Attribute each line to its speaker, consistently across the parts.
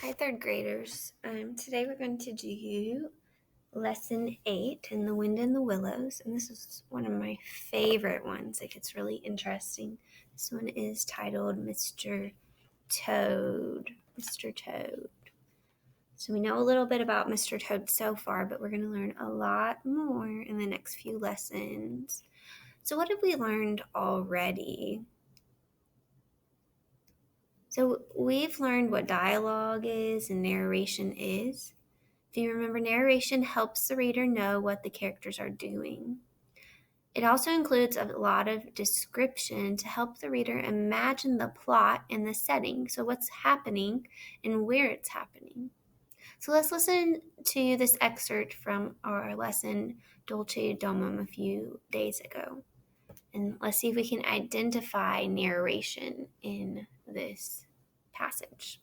Speaker 1: Hi, third graders. Today we're going to do lesson 8 in the Wind and the Willows, and this is one of my favorite ones. It gets really interesting. This one is titled Mr. Toad. Mr. Toad. So we know a little bit about Mr. Toad so far, but we're going to learn a lot more in the next few lessons. So what have we learned already? So we've learned what dialogue is and narration is. If you remember, narration helps the reader know what the characters are doing. It also includes a lot of description to help the reader imagine the plot and the setting, so what's happening and where it's happening. So let's listen to this excerpt from our lesson Dolce Domum a few days ago. And let's see if we can identify narration in this passage.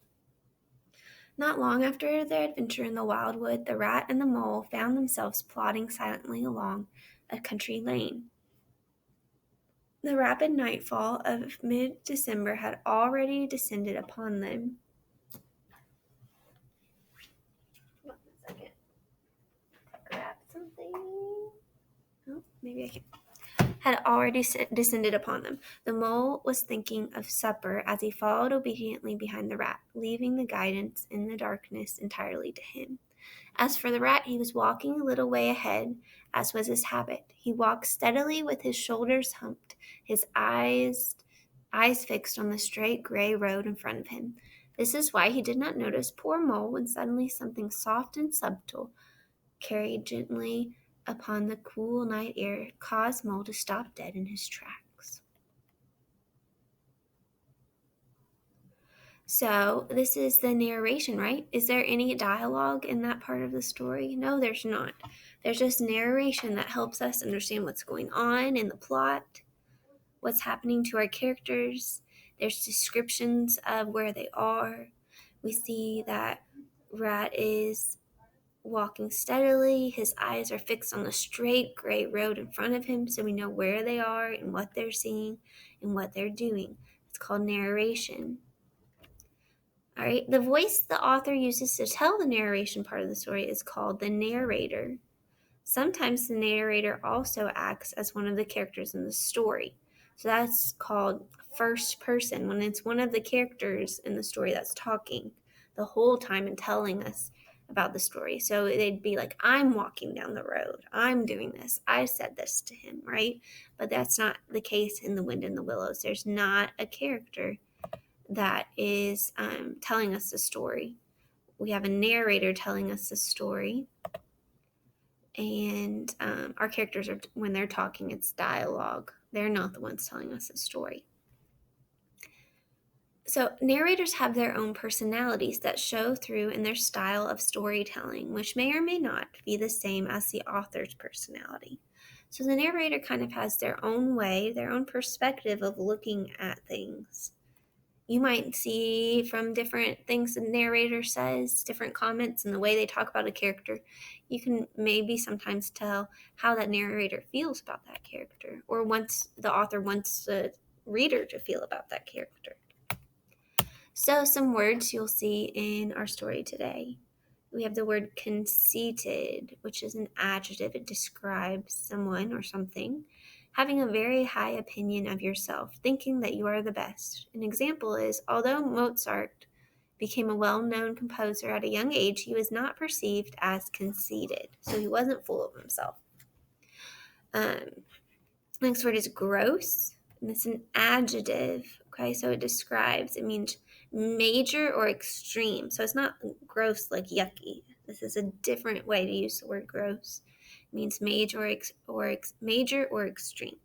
Speaker 1: Not long after their adventure in the wildwood, the rat and the mole found themselves plodding silently along a country lane. The rapid nightfall of mid-December had already descended upon them. Hold on a second. Grab something. Oh, maybe I can. Had already descended upon them. The mole was thinking of supper as he followed obediently behind the rat, leaving the guidance in the darkness entirely to him. As for the rat, he was walking a little way ahead, as was his habit. He walked steadily with his shoulders humped, his eyes fixed on the straight gray road in front of him. This is why he did not notice poor Mole when suddenly something soft and subtle, carried gently upon the cool night air, caused Mole to stop dead in his tracks. So this is the narration, right? Is there any dialogue in that part of the story? No, there's not. There's just narration that helps us understand what's going on in the plot, what's happening to our characters. There's descriptions of where they are. We see that Rat is walking steadily. His eyes are fixed on the straight gray road in front of him, so we know where they are and what they're seeing and what they're doing. It's called narration. All right, the voice the author uses to tell the narration part of the story is called the narrator. Sometimes the narrator also acts as one of the characters in the story. So that's called first person, when it's one of the characters in the story that's talking the whole time and telling us about the story. So they'd be like, I'm walking down the road. I'm doing this. I said this to him, right? But that's not the case in The Wind and the Willows. There's not a character that is telling us the story. We have a narrator telling us the story. And our characters are, when they're talking, it's dialogue. They're not the ones telling us the story. So narrators have their own personalities that show through in their style of storytelling, which may or may not be the same as the author's personality. So the narrator kind of has their own way, their own perspective of looking at things. You might see from different things the narrator says, different comments, and the way they talk about a character, you can maybe sometimes tell how that narrator feels about that character, or the author wants the reader to feel about that character. So some words you'll see in our story today. We have the word conceited, which is an adjective. It describes someone or something having a very high opinion of yourself, thinking that you are the best. An example is, although Mozart became a well-known composer at a young age, he was not perceived as conceited, so he wasn't full of himself. Next word is gross, and it's an adjective, okay? So it means major or extreme. So it's not gross like yucky. This is a different way to use the word gross. It means major or extreme.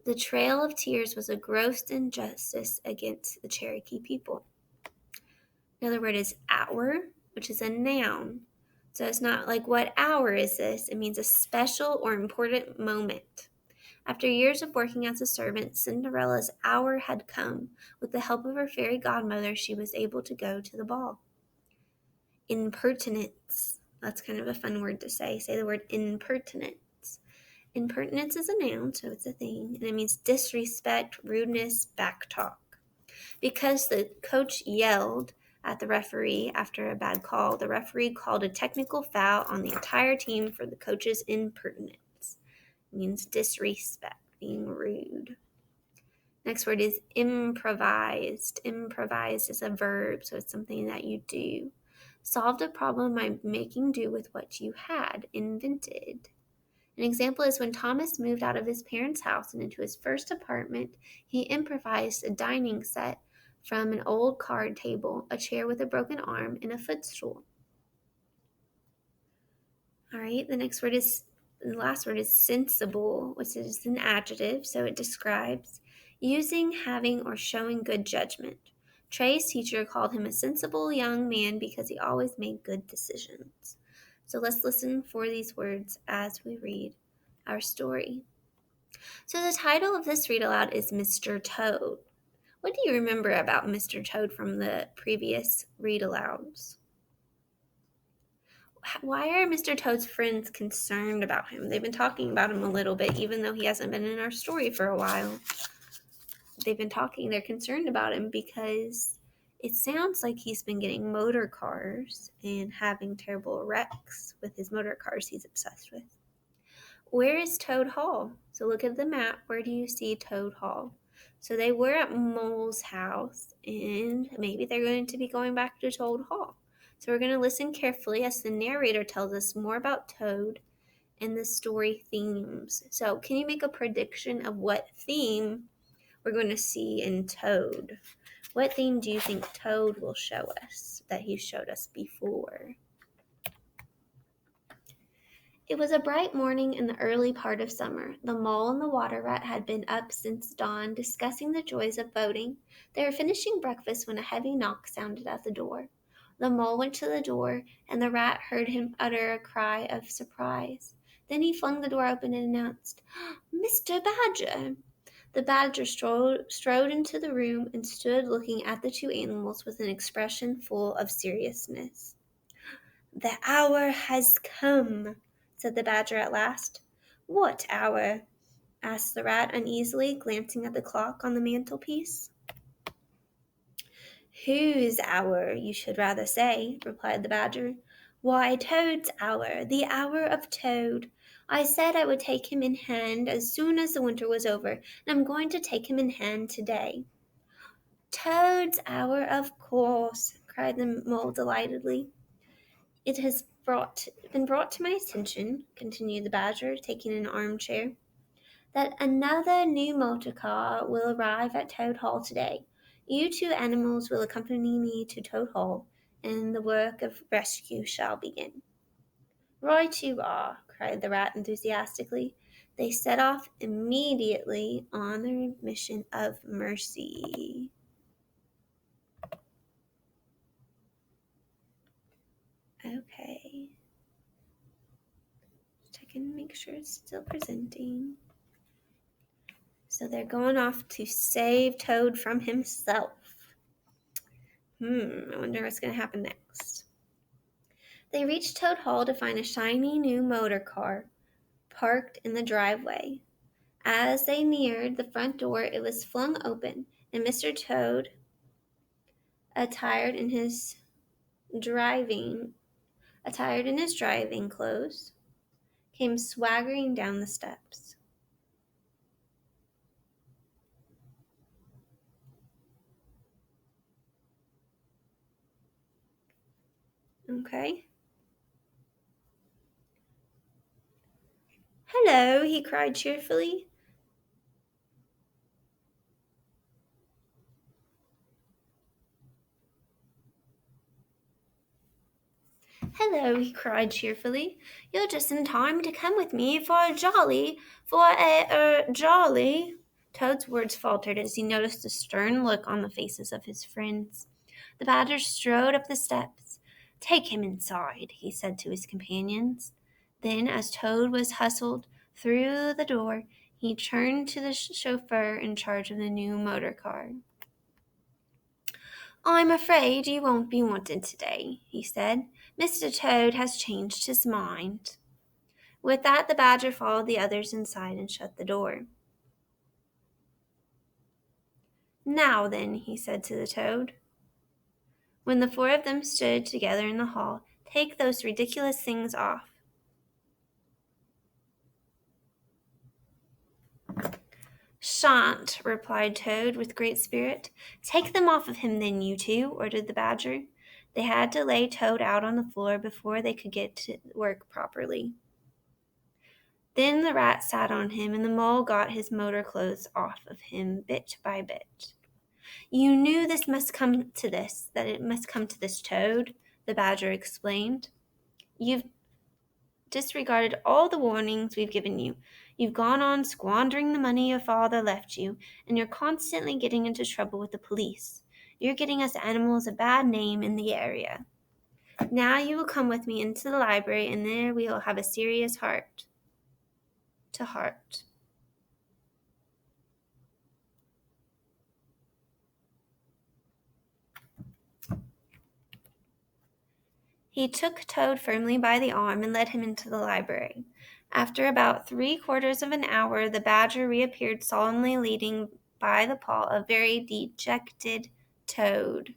Speaker 1: The Trail of Tears was a gross injustice against the Cherokee people. Another word is hour, which is a noun. So it's not like, what hour is this? It means a special or important moment. After years of working as a servant, Cinderella's hour had come. With the help of her fairy godmother, she was able to go to the ball. Impertinence. That's kind of a fun word to say. Say the word impertinence. Impertinence is a noun, so it's a thing, and it means disrespect, rudeness, backtalk. Because the coach yelled at the referee after a bad call. The referee called a technical foul on the entire team for the coach's impertinence. It means disrespect, being rude. Next word is improvised. Improvised is a verb, so it's something that you do. Solved a problem by making do with what you had. Invented. An example is when Thomas moved out of his parents' house and into his first apartment, he improvised a dining set from an old card table, a chair with a broken arm, and a footstool. All right, the last word is sensible, which is an adjective, so it describes using, having, or showing good judgment. Trey's teacher called him a sensible young man because he always made good decisions. So let's listen for these words as we read our story. So the title of this read aloud is Mr. Toad. What do you remember about Mr. Toad from the previous read alouds? Why are Mr. Toad's friends concerned about him? They've been talking about him a little bit, even though he hasn't been in our story for a while. They're concerned about him because it sounds like he's been getting motor cars and having terrible wrecks with his motor cars he's obsessed with. Where is Toad Hall? So look at the map. Where do you see Toad Hall? So they were at Mole's house, and maybe they're going to be going back to Toad Hall. So we're going to listen carefully as the narrator tells us more about Toad and the story themes. So can you make a prediction of what theme we're going to see in Toad? What theme do you think Toad will show us that he showed us before? It was a bright morning in the early part of summer. The mole and the water rat had been up since dawn, discussing the joys of boating. They were finishing breakfast when a heavy knock sounded at the door. The mole went to the door, and the rat heard him utter a cry of surprise. Then he flung the door open and announced, "Mr. Badger!" The badger strode into the room and stood looking at the two animals with an expression full of seriousness. "The hour has come," said the badger at last. "What hour?" asked the rat uneasily, glancing at the clock on the mantelpiece. "Whose hour, you should rather say," replied the badger. "Why, Toad's hour, the hour of Toad. I said I would take him in hand as soon as the winter was over, and I'm going to take him in hand today." "Toad's hour, of course," cried the mole delightedly. "It has been brought to my attention," continued the badger, taking an armchair, "that another new motor car will arrive at Toad Hall today. You two animals will accompany me to Toad Hall, and the work of rescue shall begin." "Right you are," cried the rat enthusiastically. They set off immediately on their mission of mercy. Okay. Check and make sure it's still presenting. So they're going off to save Toad from himself. I wonder what's going to happen next. They reached Toad Hall to find a shiny new motor car parked in the driveway. As they neared the front door, it was flung open, and Mr. Toad, attired in his driving clothes, came swaggering down the steps. Okay. "Hello," he cried cheerfully. "Hello," he cried cheerfully. "You're just in time to come with me for a jolly. Toad's words faltered as he noticed the stern look on the faces of his friends. The badger strode up the steps. "Take him inside," he said to his companions. Then, as Toad was hustled through the door, he turned to the chauffeur in charge of the new motor car. "I'm afraid you won't be wanted today," he said. "Mr. Toad has changed his mind." With that, the badger followed the others inside and shut the door. "Now then," he said to the Toad, When the four of them stood together in the hall, "Take those ridiculous things off." "Shan't," replied Toad with great spirit. "Take them off of him then, you two," ordered the Badger. They had to lay Toad out on the floor before they could get to work properly. Then the Rat sat on him, and the Mole got his motor clothes off of him bit by bit. "You knew that it must come to this, Toad," the Badger explained. "You've disregarded all the warnings we've given you. You've gone on squandering the money your father left you, and you're constantly getting into trouble with the police. You're getting us animals a bad name in the area. Now you will come with me into the library, and there we will have a serious heart-to-heart." He took Toad firmly by the arm and led him into the library. After about 3/4 of an hour, the Badger reappeared solemnly, leading by the paw a very dejected Toad.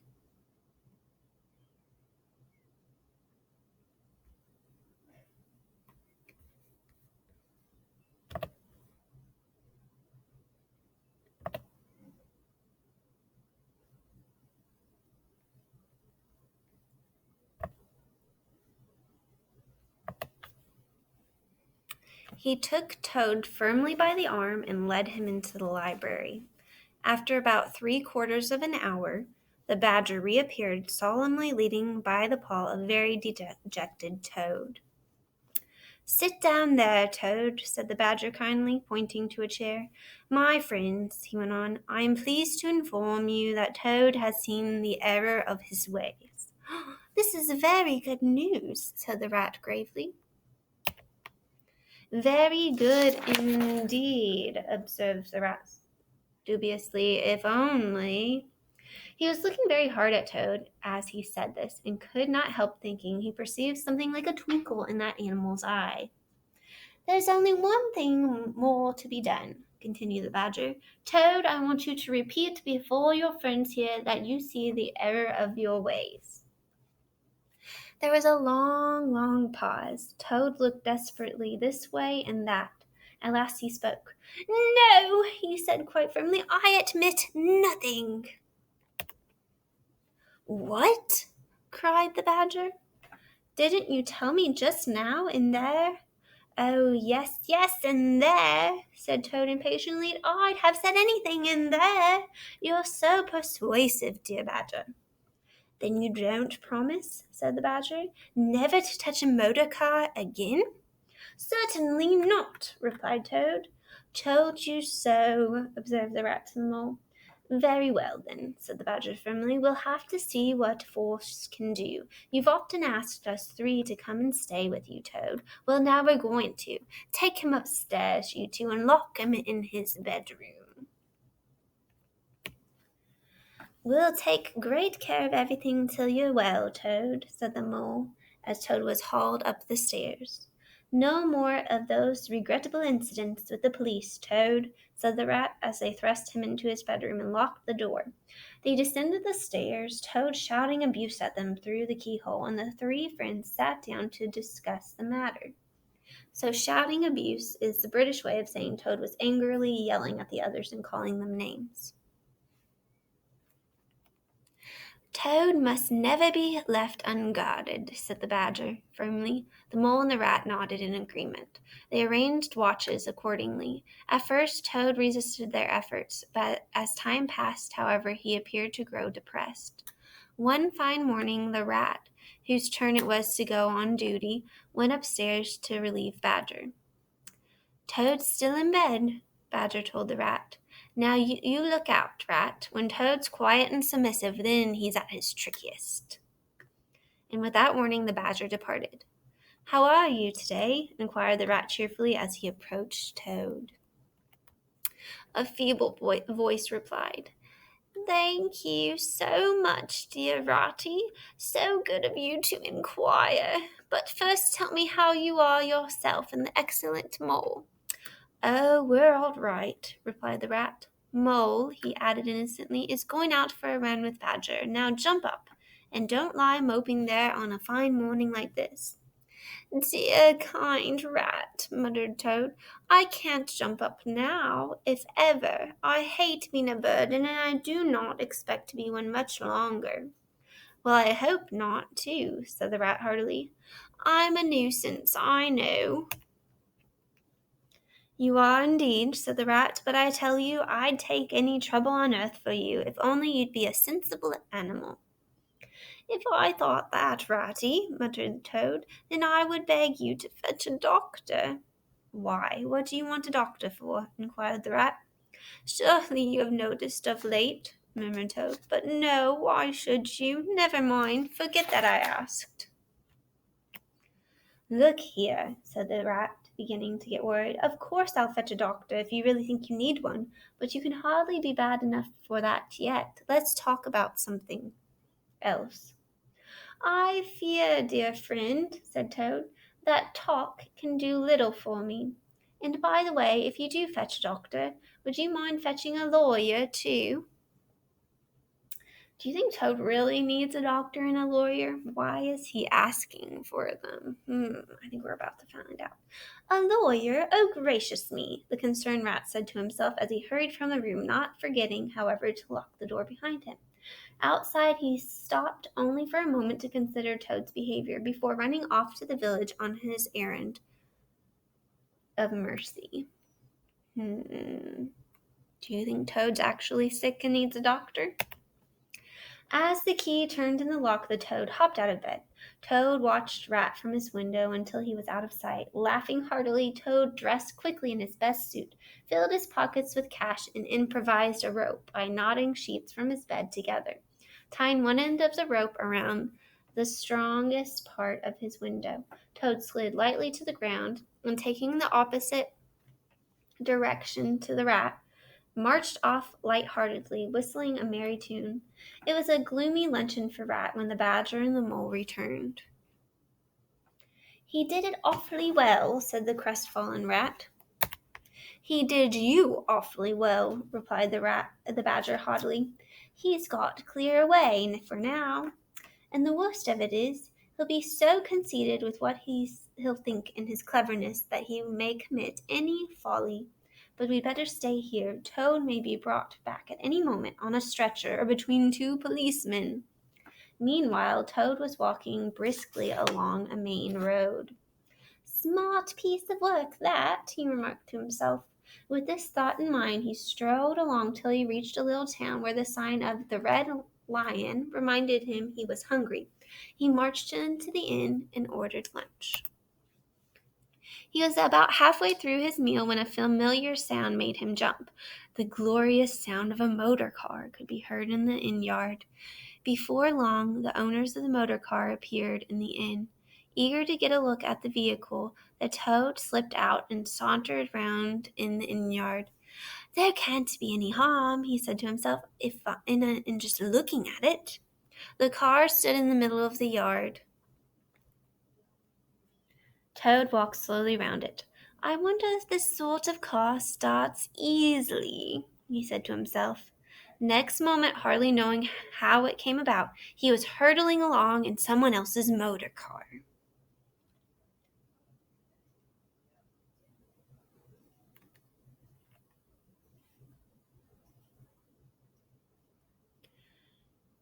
Speaker 1: He took Toad firmly by the arm and led him into the library. After about 3/4 of an hour, the Badger reappeared, solemnly leading by the paw a very dejected Toad. "Sit down there, Toad," said the Badger kindly, pointing to a chair. "My friends," he went on, "I am pleased to inform you that Toad has seen the error of his ways." "This is very good news," said the Rat gravely. "Very good indeed," observed the Rat dubiously. "If only—" He was looking very hard at Toad as he said this, and could not help thinking he perceived something like a twinkle in that animal's eye. "There's only one thing more to be done," continued the Badger. "Toad, I want you to repeat before your friends here that you see the error of your ways." There was a long, long pause. Toad looked desperately this way and that. At last he spoke. "No," he said quite firmly, "I admit nothing." "What?" cried the Badger. "Didn't you tell me just now in there?" "Oh, yes, in there," said Toad impatiently. "I'd have said anything in there. You're so persuasive, dear Badger." "Then you don't promise," said the Badger, "never to touch a motor car again?" "Certainly not," replied Toad. "Told you so," observed the Rat to the Mole. "Very well, then," said the Badger firmly. "We'll have to see what force can do. You've often asked us three to come and stay with you, Toad. Well, now we're going to. Take him upstairs, you two, and lock him in his bedroom." "We'll take great care of everything till you're well, Toad," said the Mole, as Toad was hauled up the stairs. "No more of those regrettable incidents with the police, Toad," said the Rat, as they thrust him into his bedroom and locked the door. They descended the stairs, Toad shouting abuse at them through the keyhole, and the three friends sat down to discuss the matter. So shouting abuse is the British way of saying Toad was angrily yelling at the others and calling them names. "Toad must never be left unguarded," said the Badger firmly. The Mole and the Rat nodded in agreement. They arranged watches accordingly. At first Toad resisted their efforts, but as time passed, however, he appeared to grow depressed. One fine morning the Rat, whose turn it was to go on duty, went upstairs to relieve Badger. "Toad's still in bed," Badger told the Rat. "Now you look out, Rat. When Toad's quiet and submissive, then he's at his trickiest." And with that warning the Badger departed. "How are you today?" inquired the Rat cheerfully as he approached Toad. A feeble voice replied, "Thank you so much, dear Ratty. So good of you to inquire. But first tell me how you are yourself and the excellent Mole." "Oh, we're all right," replied the Rat. "Mole," he added innocently, "is going out for a run with Badger. Now jump up and don't lie moping there on a fine morning like this." "Dear kind rat," muttered Toad, "I can't jump up now, if ever. I hate being a burden, and I do not expect to be one much longer." "Well, I hope not, too," said the rat heartily. "I'm a nuisance, I know." "You are indeed," said the rat, "but I tell you I'd take any trouble on earth for you, if only you'd be a sensible animal." "If I thought that, Ratty," muttered the Toad, "then I would beg you to fetch a doctor." "Why, what do you want a doctor for?" inquired the rat. "Surely you have noticed of late," murmured Toad. "But no, why should you? Never mind, forget that I asked." "Look here," said the rat, beginning to get worried. "Of course I'll fetch a doctor if you really think you need one, but you can hardly be bad enough for that yet. Let's talk about something else." "I fear, dear friend," said Toad, "that talk can do little for me. And by the way, if you do fetch a doctor, would you mind fetching a lawyer too?" Do you think Toad really needs a doctor and a lawyer? Why is he asking for them? I think we're about to find out. "A lawyer? Oh, gracious me," the concerned rat said to himself as he hurried from the room, not forgetting, however, to lock the door behind him. Outside, he stopped only for a moment to consider Toad's behavior before running off to the village on his errand of mercy. Do you think Toad's actually sick and needs a doctor? As the key turned in the lock, the Toad hopped out of bed. Toad watched Rat from his window until he was out of sight. Laughing heartily, Toad dressed quickly in his best suit, filled his pockets with cash, and improvised a rope by knotting sheets from his bed together. Tying one end of the rope around the strongest part of his window, Toad slid lightly to the ground, and taking the opposite direction to the rat, marched off light-heartedly, whistling a merry tune. It was a gloomy luncheon for Rat when the Badger and the Mole returned. "He did it awfully well," said the crestfallen Rat. "He did you awfully well," replied the Badger haughtily. "He's got clear away for now. And the worst of it is, he'll be so conceited with what he'll think in his cleverness that he may commit any folly. But we'd better stay here. Toad may be brought back at any moment on a stretcher or between two policemen." Meanwhile, Toad was walking briskly along a main road. "Smart piece of work, that," he remarked to himself. With this thought in mind, he strode along till he reached a little town where the sign of the Red Lion reminded him he was hungry. He marched into the inn and ordered lunch. He was about halfway through his meal when a familiar sound made him jump. The glorious sound of a motor car could be heard in the inn yard. Before long, the owners of the motor car appeared in the inn. Eager to get a look at the vehicle, the Toad slipped out and sauntered round in the inn yard. "There can't be any harm," he said to himself, in just looking at it. The car stood in the middle of the yard. Toad walked slowly round it. "I wonder if this sort of car starts easily," he said to himself. Next moment, hardly knowing how it came about, he was hurtling along in someone else's motor car.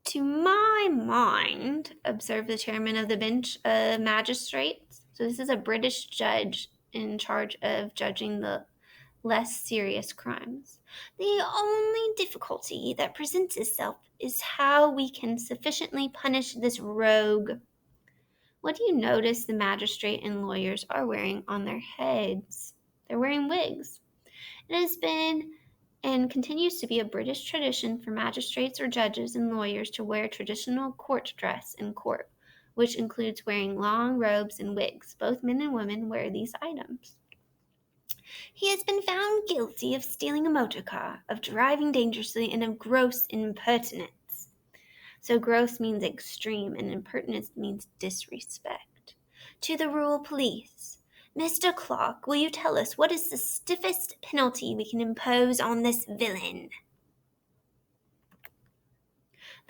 Speaker 1: "To my mind," observed the chairman of the bench of magistrates, so this is a British judge in charge of judging the less serious crimes, "the only difficulty that presents itself is how we can sufficiently punish this rogue. What do you notice the magistrate and lawyers are wearing on their heads? They're wearing wigs. It has been and continues to be a British tradition for magistrates or judges and lawyers to wear traditional court dress in court, which includes wearing long robes and wigs. Both men and women wear these items. He has been found guilty of stealing a motor car, of driving dangerously, and of gross impertinence." So gross means extreme, and impertinence means disrespect. "To the rural police. Mr. Clark, will you tell us what is the stiffest penalty we can impose on this villain?"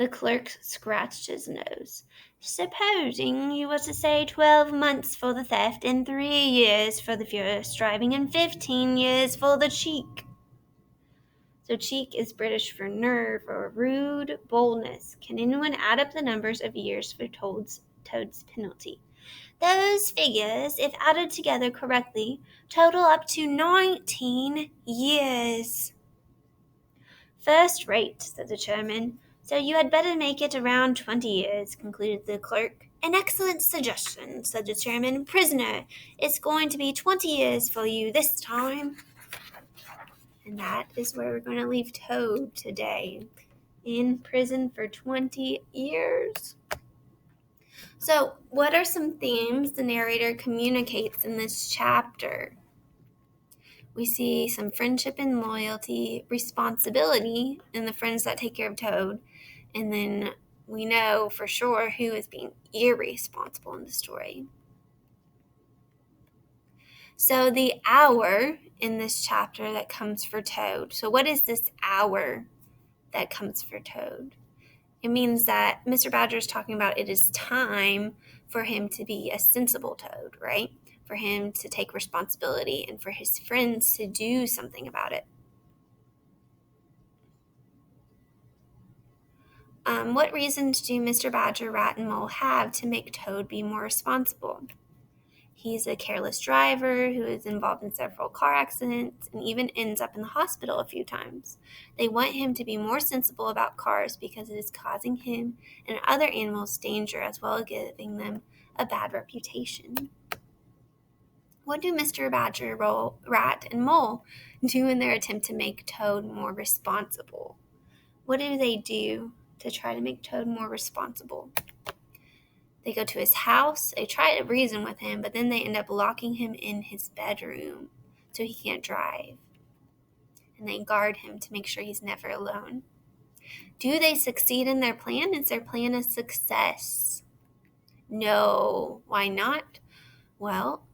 Speaker 1: The clerk scratched his nose. Supposing you were to say 12 months for the theft, and 3 years for the furious driving, and 15 years for the cheek. So cheek is British for nerve or rude boldness. Can anyone add up the numbers of years for Toad's penalty? Those figures, if added together correctly, total up to 19 years. First rate, said the chairman. So you had better make it around 20 years, concluded the clerk. An excellent suggestion, said the chairman. Prisoner, it's going to be 20 years for you this time. And that is where we're going to leave Toad today, in prison for 20 years. So, what are some themes the narrator communicates in this chapter? We see some friendship and loyalty, responsibility in the friends that take care of Toad, and then we know for sure who is being irresponsible in the story. So the hour in this chapter that comes for Toad. So what is this hour that comes for Toad? It means that Mr. Badger is talking about it is time for him to be a sensible Toad, right? For him to take responsibility and for his friends to do something about it. What reasons do Mr. Badger, Rat, and Mole have to make Toad be more responsible? He's a careless driver who is involved in several car accidents and even ends up in the hospital a few times. They want him to be more sensible about cars because it is causing him and other animals danger as well as giving them a bad reputation. What do Mr. Badger, Rat, and Mole do in their attempt to make Toad more responsible? What do they do to try to make Toad more responsible? They go to his house, they try to reason with him, but then they end up locking him in his bedroom so he can't drive. And they guard him to make sure he's never alone. Do they succeed in their plan? Is their plan a success? No. Why not? Well,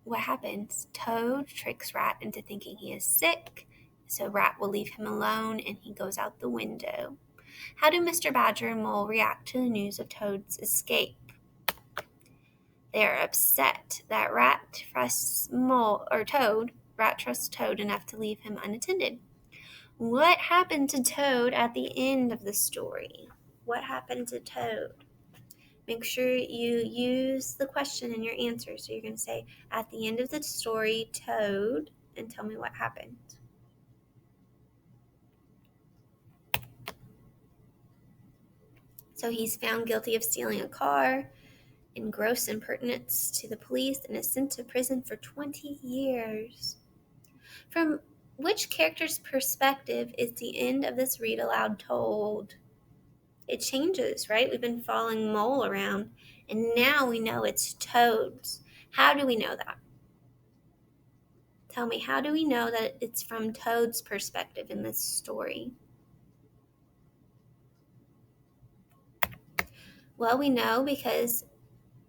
Speaker 1: what happens? Toad tricks Rat into thinking he is sick, so Rat will leave him alone and he goes out the window. How do Mr. Badger and Mole react to the news of Toad's escape? They are upset that Rat trusts Toad enough to leave him unattended. What happened to Toad at the end of the story? What happened to Toad? Make sure you use the question in your answer. So you're going to say, at the end of the story, Toad, and tell me what happened. So he's found guilty of stealing a car and gross impertinence to the police and is sent to prison for 20 years. From which character's perspective is the end of this read aloud told? It changes, right? We've been following Mole around, and now we know it's Toad's. How do we know that? Tell me, how do we know that it's from Toad's perspective in this story? Well, we know because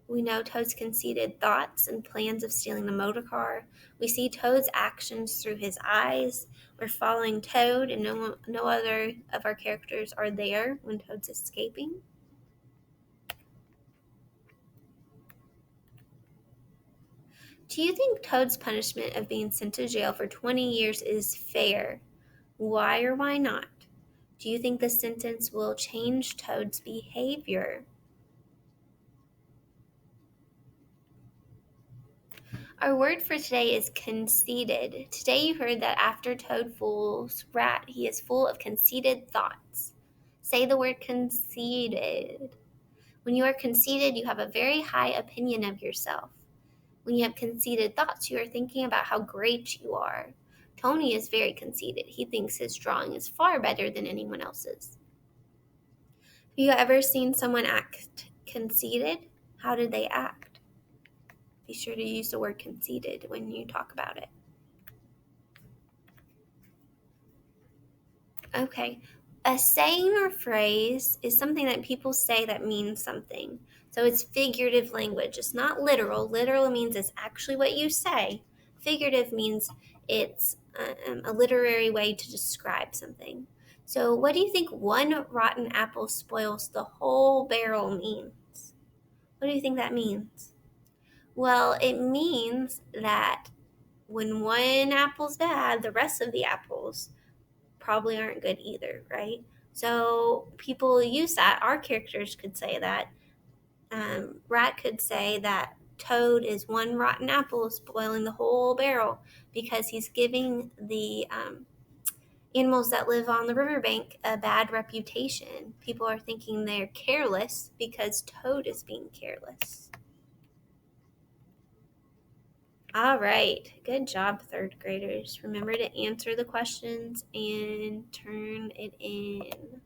Speaker 1: we know Toad's conceited thoughts and plans of stealing the motor car. We see Toad's actions through his eyes. We're following Toad, and no other of our characters are there when Toad's escaping. Do you think Toad's punishment of being sent to jail for 20 years is fair? Why or why not? Do you think the sentence will change Toad's behavior? Our word for today is conceited. Today you heard that after Toad fools Rat, he is full of conceited thoughts. Say the word conceited. When you are conceited, you have a very high opinion of yourself. When you have conceited thoughts, you are thinking about how great you are. Tony is very conceited. He thinks his drawing is far better than anyone else's. Have you ever seen someone act conceited? How did they act? Be sure to use the word conceited when you talk about it. Okay, a saying or phrase is something that people say that means something. So it's figurative language. It's not literal. Literal means it's actually what you say. Figurative means it's a literary way to describe something. So, what do you think one rotten apple spoils the whole barrel means? What do you think that means? Well, it means that when one apple's bad, the rest of the apples probably aren't good either, right? So people use that. Our characters could say that. Rat could say that Toad is one rotten apple spoiling the whole barrel because he's giving the animals that live on the riverbank a bad reputation. People are thinking they're careless because Toad is being careless. All right. Good job, third graders. Remember to answer the questions and turn it in.